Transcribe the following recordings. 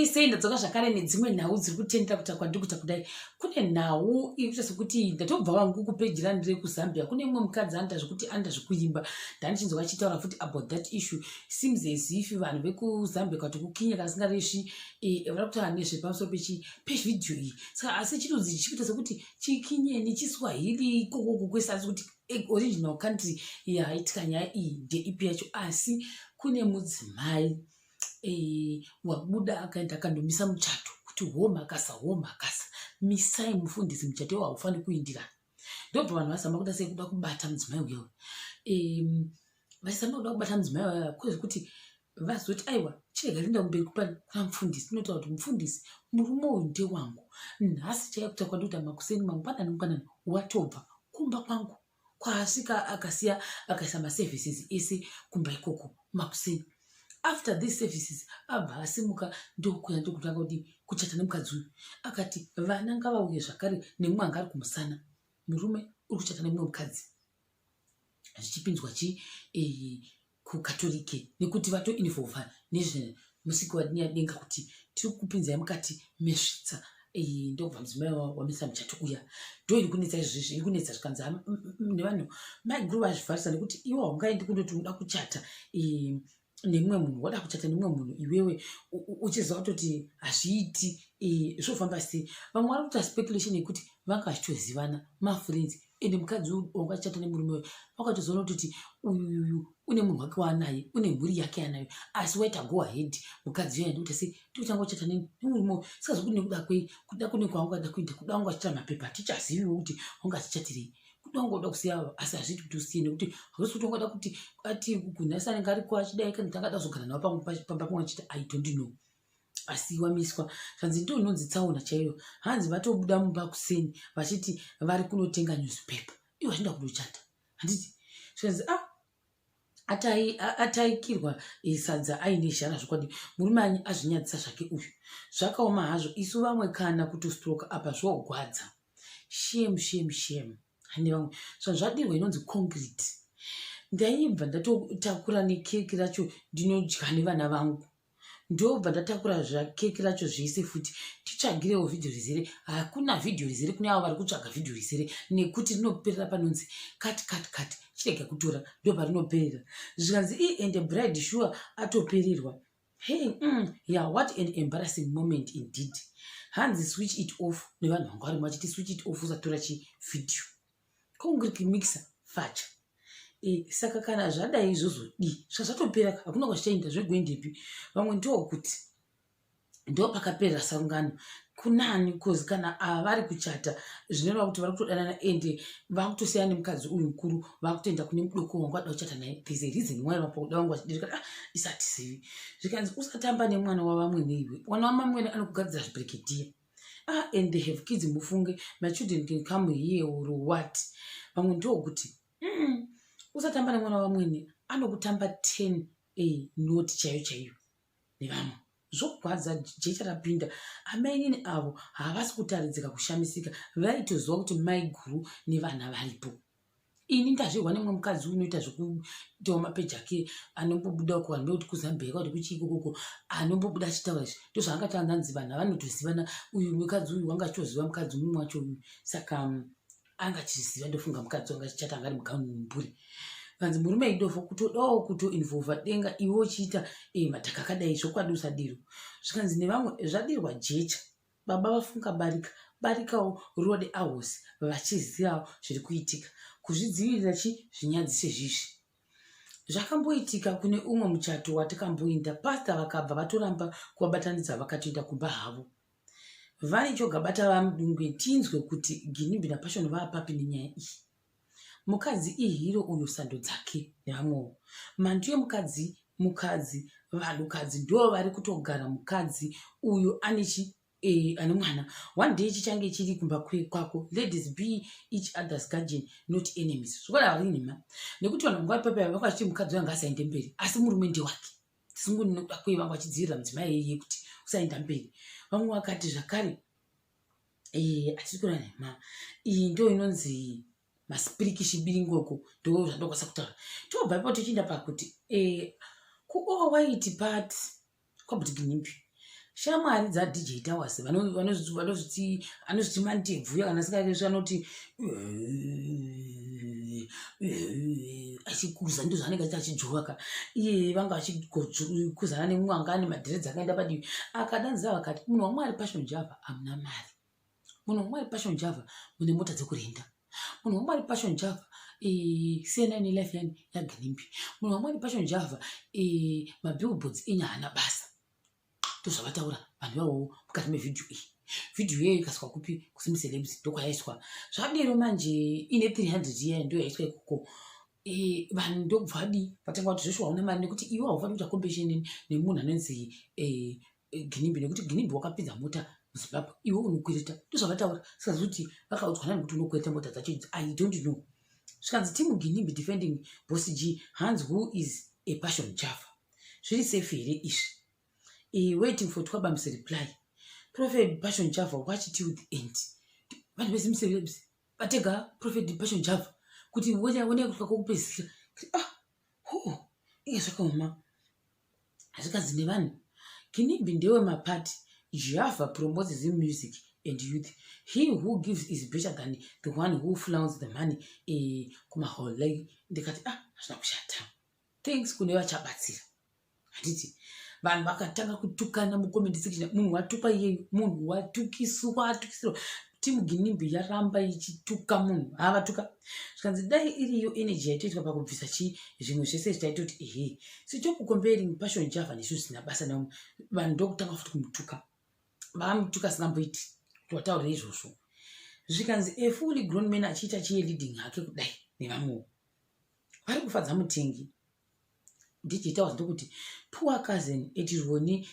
toisenda dzoka zvakare nedzimwe nhau dziri kutendera kuti kwandikuta kudai. Kune nhau ikuita sekuti ndatobva wangu kupeji randiri kuZambia. Kune mumwe mukadzi anoita zvekuti anoita zvekuimba. Ndanichinzwa achitaura futi about that issue. Seems as if vanhu vekuZambia kuti kukinya kasingareshi vari kutaura nezvepamusoro pevhidhiyo iyi. Saka asi chirudzi chikuita sekuti chikinyeni chiswahili kokoko kwese asi kuti original country yaitika nyaya iyi ndeipi yacho. Asi kune mudzimai wabuda akaenda akandomisa muchato kuti womakasa misai mufundisi muchato waufani kuindirana. Ndobva vanhu vazama kuda sei kuda kubata mudzimai uyo. Vachizama kuda kubata mudzimai uyo kwezvo kuti vazoti aiwa chirega rinda kumberi kuna mufundisi. Tinotaura kuti mufundisi murume uyu ndewangu. Nhasi chaikuta kwandikuta makuseni mangwanani watobva kumba kwangu kwaasvika akasiya akaisa maservices ese kumba ikoko makuseni. After these services abva asimuka ndokuya ndokutanga kuti kuchata nemukadzi uyu. Akati vana ngavauye zvakare nemumwe anga ari kumusana. Murume uri kuchata nemumwe mukadzi. Zvichipinzwa kukatolike nekuti vatoinvolva nezvemusiki wadinyadenga kuti tiri kupinzai mukati mesvitsa. Ndobva mudzimai wamisa muchato uya. Ndo iri kunetsa izvizvi, iri kunetsa zvikanzi nevanhu maiguru vazvivharisa nekuti iwe haungaendi kundoti unoda kuchata nemumwe munhu, wada kuchata nemumwe munhu iwewe uchiziva kutoti hazviiti zvofamba sei. Vamwe vari kuita speculation yekuti vanga vachitozivana mafriends ende mukadzi wangachata nemurume uyu vakatozoona kutoti uyu une munhu wake waanaye, une mhuri yake anayo, asi waita go ahead mukadzi uyu ndikuti sei tiuchangochata nemurume uyu. Saka zvokuti kuda kune kwaungada kuita kuda wanga achitira mapepa hatichaziviwo kuti wanga achichatirei. Kuda wangoda kusiya asi hazviti kuti usiye nekuti hausi kuti wangada kuti ati kunhasi anenge ariko achidai kana kuti angada kuzogara nawo pamba pamwe achiti I don't know. Asi wamiswa zvanzi ndo inonzi tsaona chaiyo. Hanzi vatobuda mumba kuseni vachiti vari kunotenga newspaper. Iwo achinda kundochata. Handiti zvanzi ataikirwa sadza aine zhara zvokwadi. Murume azvinyadzisa zvake uyu. Zvakaoma hazvo isu vamwe kana kutostroka apa zvogwadza. Shame. Hande vamwe zvadirwa inonzi concrete. Ndaibva ndatotakura nekeki racho ndinodya nevana vangu. Ndobva ndatakura zvakeki racho zvese futi titsvagirewo vhidhiyo rizere. Hakuna vhidhiyo rizere kune avo vari kutsvaga vhidhiyo rizere nekuti rinoperera panonzi kati chirega kutora ndobva rinoperera. Zvikanzi and bride sure atopererwa. Hey, what an embarrassing moment indeed. Hanzi switch it off nevanhu vangu vari machiti switch it off usatora chivhidhiyo. Concrete mixer facha. Saka kana zvadai izvozvo zvazvatopera hakuna kwazvichaenda zvegoendepi. Vamwe ndokuti ndo pakaperera sangano kunani kozi kana vari kuchata zvinoreva kuti vari kutodanana ende vakutosiyana nemukadzi uyu mukuru vakutoenda kune mudoko wangu vada kuchata naye. There's a reason why vapoda wangu vachidirika isatizivi. Zvikanzi usatamba nemwana wavamwe neiwe. Mwana wamamwene anokugadzira zvibrekedhiya. And they have kids mufunge. My children can come here or what. Vamwe ndokuti usatamba nemwana wamwene anokutamba 10 noti chaiyo nevamwe. Zvogwadza jecha rapinda. Amainini avo havasi kutaridzika kushamisika. Vaitoziva kuti maiguru nevana varipo. Ini ndazvirwa nemwe mukadzi unoita zvekuitawo mapeji ake anombobuda uko vanhu vekuti kuZambia kuti kuchiko koko anombobuda achitaura izvi. Ndozvaangatanzi vanhu vanotozivana uyu mukadzi uyu wanga achitoziva mukadzi mumwe wacho uyu. Saka anga achiziva ndofunga mukadzi wanga achichata anga ari mugauni mumburi. Vanzi murume idofo kutodawo kutoinvolva denga iwe uchiita madhaka akadai zvokwadi usadiro. Zvikanzi nevamwe zvadirwa jecha. Baba vafunga barikawo road hours vachizivawo zviri kuitika. Kuzvidzivirira zvinyadzise zvizvi. Zvakamboitika kune umwe muchato watakamboenda. Pastor vakabva vatoramba kuvabatanidza vakatoenda kumba havo. Vari chogabata vamudungwe tinzwe kuti Ginimbi naPassion vaapapi nenyaya iyi. Mukadzi ihiro uyo sando dzake nevamwewo. Mantu yemukadzi vanhukadzi ndo vari kutogara mukadzi uyo ane mwana. One day chichange chiri kumba kwako. Ladies be each other's guardian, not enemies. Zvokwadi harinima. Nekuti vanhu vangu vari vanga vachiti mukadzi wanga asaende mberi. Asi murume ndewake. Tisingoni nokuda kwei vanga vachidzivirira mudzimai iye kuti usaenda mberi. Vamwe vakati zvakare atiri nema. Iyi ndo inonzi maspirikishi biringoko ndo zvandokwanisa kutaura. Tobva ipapo tichienda pakuti kuover white part kwabuti Ginimbi. shamwari dzaDJ Towers vanozviti mandebvuya kana singazvo anoti achikuza ndizvo anenge achiti achijovaka iye vanga vachikuzana nemwangani madhiredzi akaenda padivi akadanzira vakati munhu wamwari Passion Java hamuna mari, munhu wamwari Passion Java mune mota dzekurenda, munhu wamwari Passion Java CNN life yani yaGinimbi, munhu wamwari Passion Java mabillboards enya hana basa. Ndozvavataura vanhu vavo mukati mevhidhiyo iyi. Vhidhiyo iyoyo ikaswa kupi kusimucelebs ndokwayaiswa zvadero manje ine 300 iya ndo yaiswa ikoko. Vanhu ndobva vadi vatanga kuti Joshua hauna mari nekuti iwe haufaniri kuita competition nemunhu anonzi Ginimbi nekuti Ginimbi wakapinza mota muZimbabwe iwe unokwirita. Ndozvavataura sikazi kuti vakaudzwa nani kuti unokwirita mota dzacho idzi I don't know. Zvikanzi timu Ginimbi defending Boss G Hans who is a Passion Java. Zviri safe here izvi. Waiting for Twabam's reply. Prophet Passion Java watch it till the end. Vanhu vezimucelebs vatega Prophet Passion Java kuti wone kusvika kwokupedzisira iye zvakaoma. Zvikanzi nevanhu Ginimbi ndewe mapati Java promotes his music and youth. He who gives is better than the one who flaunts the money kumahole. Ndikati hazvina kushata. Thanks kune vachabatsira. Handiti vanhu vakatanga kutukana mucomment section. Munhu watukwa iyeyo, munhu watukisirwa. Timu Ginimbi yaramba ichituka munhu havatuka. Zvikanzi dai iriyo energy yaitoitwa pakubvisa zvimwe zvese zvitaitoti sitokucomparing Passion Java nesu zvisina basa navo. Vanhu ndokutanga futi kumutuka, vamutuka singamboiti kuti wataurira izvozvo. Zvikanzi a fully grown man achiita cheerleading hake kudai nevamwewo vari kufadza mutengi. DJ Towers ndokuti poor cousin etirwoni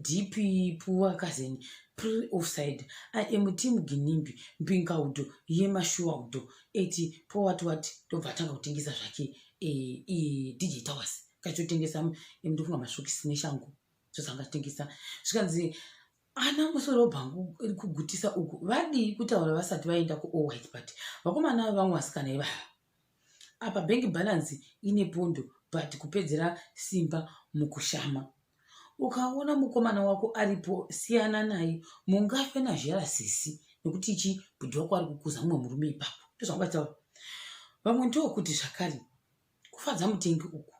DP poor cousin pre-offside. I am team Ginimbi Mpingaudo Yemashuaudo eti poor what ndobva atanga kutengesa zvake DJ Towers kachotengesa ndofunga masvokisi neshangu zvozanga tengesa. Zvikanzi ana musoro bhangu iri kugutisa uku vadi kutaura vasati vaenda ku white party. Vakomana vamwe vasikana ivava apa bank balance ine pondo but kupedzera simba mukushama. Ukaona mukomana wako aripo siyana naye mungafe nazherasisi nekuti ichi bhudhi wako ari kukuza mumwe murume ipapo. Ndozvangataura vamwe ndokuti zvakare kufadza mutengi uku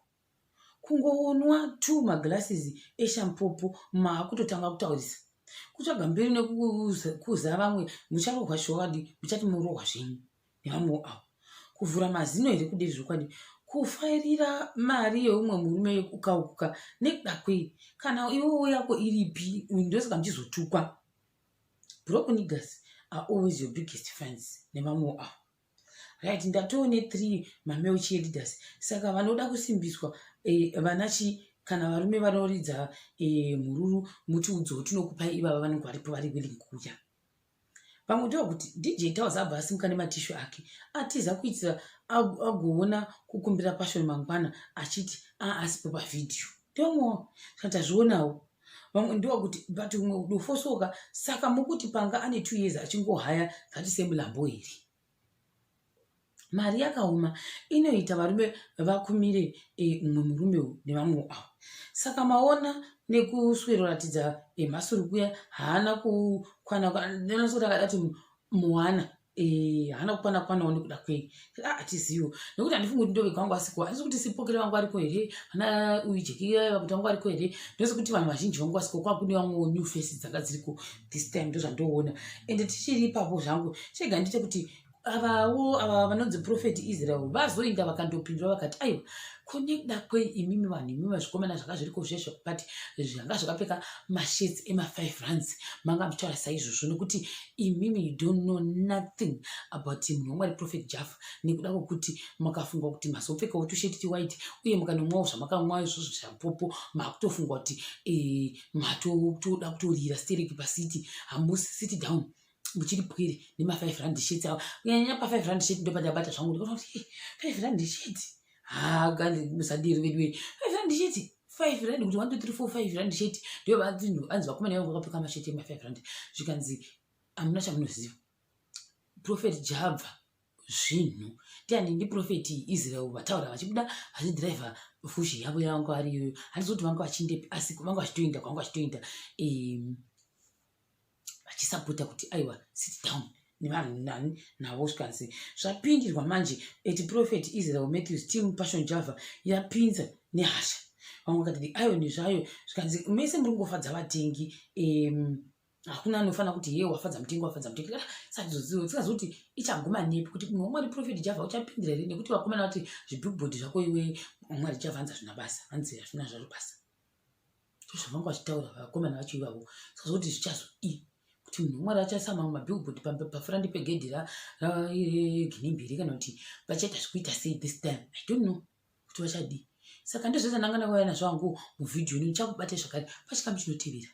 kungoonwa 2 maglasses eshampopo maakutotanga kutaurisa kutsvaga mberi nekukuza vamwe mucharohwa showadi muchati murohwa zvenyu nevamwe avo. Kuvhura mazino here kuderi zvokwadi kufairira mari yeumwe murume ukaukuka nekuda kwei kana iwewo yako iripi ndosaka muchizotukwa. Broke niggas are always your biggest fans nevamwe avo. Right, ndatone 3 mamale cheerleaders saka vanoda kusimbiswa vanachi kana varume vanoridza mururu mutiudzo tinokupai ivava vanenge varipo vari willing kuuya. Vamwe ndokuti DJ Towers abva asimuka nematishu ake atiza kuitira agoona kukumbira Passion mangwana achiti asipo pavhidhiyo ndomo tazvionawo. Vamwe ndokuti but umwe udofosoka saka mukuti panga ane 2 years achingohaya ngati semulambo here. Mari yakaoma inoita varume vakumire umwe murume nevamwe avo. Saka maona nekusweroratidza masuru kuya haana kukwana nenosoti akadati muwana haana kukwana nekuda kwei hatizivo nekuti handifungi kuti ndovega vangu vasiko handisi kuti sipokere vangu variko here hana uijeki vakuti vangu variko here ndozi kuti vanhu vazhinji vangu vasiko kwakune vamwe new faces dzanga dziriko this time ndozvandoona ende tichiri ipapo zvangu chega ndite kuti ava vanonzi Prophet Israel vazoinda vakandopindura vakati aiwa konekuda kwei imimi vanhu imimi vazvikomana zvanga zviriko zvesho but zvanga zvakapfeka mashirts ema5 rands manga muchitaura saizvozvo nekuti imimi you don't know nothing about munhu wamwari Prophet Java nekuda kwokuti makafunga kuti mazopfekawo tusheti tiwhite uye mukanomwawo zvamakamwa izvozvo zvampopo makutofunga kuti matoda kutorira stereki pasiti hamusi sit down muchiri pwere nema5 rand shirts avo kunyanya pa5 rand shirt ndopadabata zvangu ndikuti 5 rand shirt gandi musadiri vedu 5 rand shirt 5 rand kuti 1 2 3 4 5 rand shirt ndio vanhu anzi vakomana vangu vakapfeka masheti ema5 rand. Zvikanzi hamuna chamunoziva Prophet Java zvinhu ndiani ndiprofeti Israel vataura vachibuda vachidhiraivha fushi yavo yavanga variyo handizoti vanga vachindepi asi vanga vachitoenda kwanga vachitoenda vachisapota kuti aiwa sit down nevanhu nani navo svikanzi zvapindirwa manje etiprofeti Israel Matthews team Passion Java yapinza nehasha vamwe vakati aioni zvayo zvikanzi mese muri kungofadza vatengi hakuna anofanira kuti ye wafadza mutengi sakazoti ichaguma nepi kuti mwari Prophet Java uchapindira here nekuti vakomana vati zvibhigibhodhi zvako iwe mwari Java hanzi hazvina basa hanzi hazvina zvaro basa zvavanga vachitaura vakomana vacho ivavo sakazoti zvichazoi kuti munhu mwari achasama mumabhigibhodhi pafurandi pegedhi raginhimbiri kana kuti vachaita zvekuita sei this time I don't know kuti vachadii saka ndizvozvo ndanga ndauya nazvo hangu muvhidhiyo nichakubate zvakare pachikamu chinotevera.